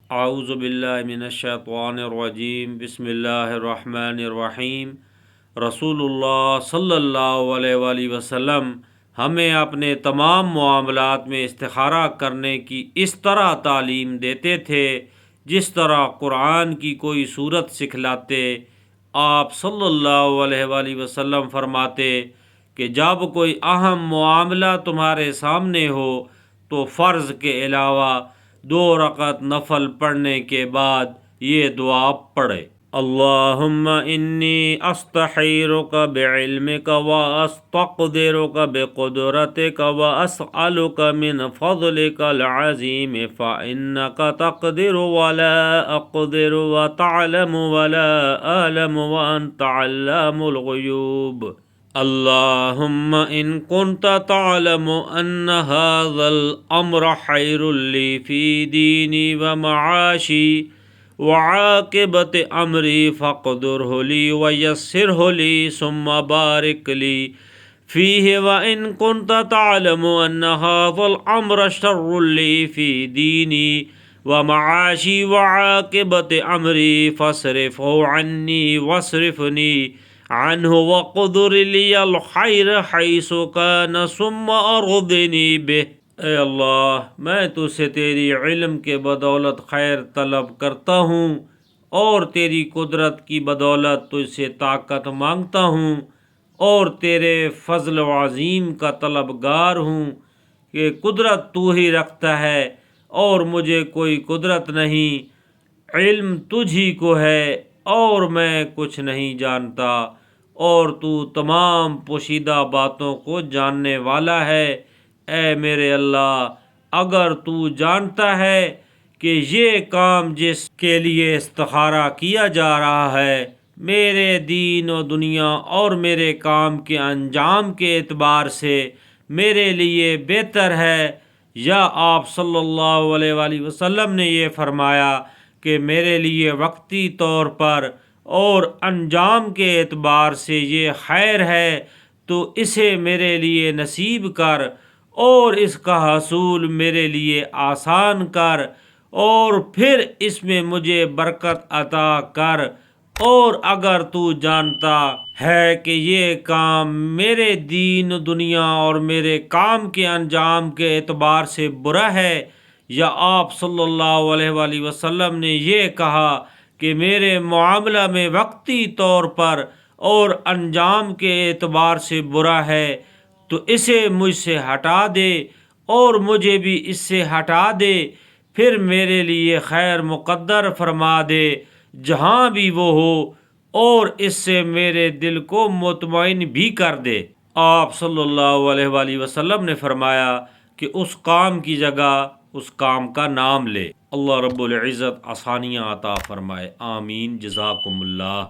اعوذ باللہ من الشیطان الرجیم، بسم اللہ الرحمن الرحیم۔ رسول اللہ صلی اللہ علیہ وآلہ وسلم ہمیں اپنے تمام معاملات میں استخارہ کرنے کی اس طرح تعلیم دیتے تھے جس طرح قرآن کی کوئی صورت سکھلاتے۔ آپ صلی اللہ علیہ وآلہ وسلم فرماتے کہ جب کوئی اہم معاملہ تمہارے سامنے ہو تو فرض کے علاوہ 2 رکعت نفل پڑھنے کے بعد یہ دعا پڑھے: اللہم انی استخیرک بعلمک واستقدرک بقدرتک واسألک من فضلک العظیم فإنک تقدر ولا اقدر وتعلم ولا اعلم وانت علام الغیوب۔ اللہم ان کنت تعلم ان هذا الامر خیر لی فی دینی ومعاشی وعاقبت امری فاقدرہ لی ویسرہ لی ثم بارک لی فیہ وان کنت تعلم ان هذا الامر شر لی فی دینی ومعاشی وعاقبت امری فاصرفہ عنی واصرفنی عنہ وقدر لی الخیر حیث کان ثم ارضنی بہ۔ اے اللہ، میں تجھ سے تیری علم کے بدولت خیر طلب کرتا ہوں اور تیری قدرت کی بدولت تجھ سے طاقت مانگتا ہوں اور تیرے فضل عظیم کا طلبگار ہوں کہ قدرت تو ہی رکھتا ہے اور مجھے کوئی قدرت نہیں، علم تجھ ہی کو ہے اور میں کچھ نہیں جانتا، اور تو تمام پوشیدہ باتوں کو جاننے والا ہے۔ اے میرے اللہ، اگر تو جانتا ہے کہ یہ کام جس کے لیے استخارہ کیا جا رہا ہے میرے دین و دنیا اور میرے کام کے انجام کے اعتبار سے میرے لیے بہتر ہے، یا آپ صلی اللہ علیہ وآلہ وسلم نے یہ فرمایا کہ میرے لیے وقتی طور پر اور انجام کے اعتبار سے یہ خیر ہے، تو اسے میرے لیے نصیب کر اور اس کا حصول میرے لیے آسان کر، اور پھر اس میں مجھے برکت عطا کر، اور اگر تو جانتا ہے کہ یہ کام میرے دین دنیا اور میرے کام کے انجام کے اعتبار سے برا ہے، یا آپ صلی اللہ علیہ وآلہ وسلم نے یہ کہا کہ میرے معاملہ میں وقتی طور پر اور انجام کے اعتبار سے برا ہے، تو اسے مجھ سے ہٹا دے اور مجھے بھی اس سے ہٹا دے، پھر میرے لیے خیر مقدر فرما دے جہاں بھی وہ ہو، اور اس سے میرے دل کو مطمئن بھی کر دے۔ آپ صلی اللہ علیہ وآلہ وسلم نے فرمایا کہ اس کام کی جگہ اس کام کا نام لے۔ اللہ رب العزت آسانیاں عطا فرمائے، آمین، جزاکم اللہ۔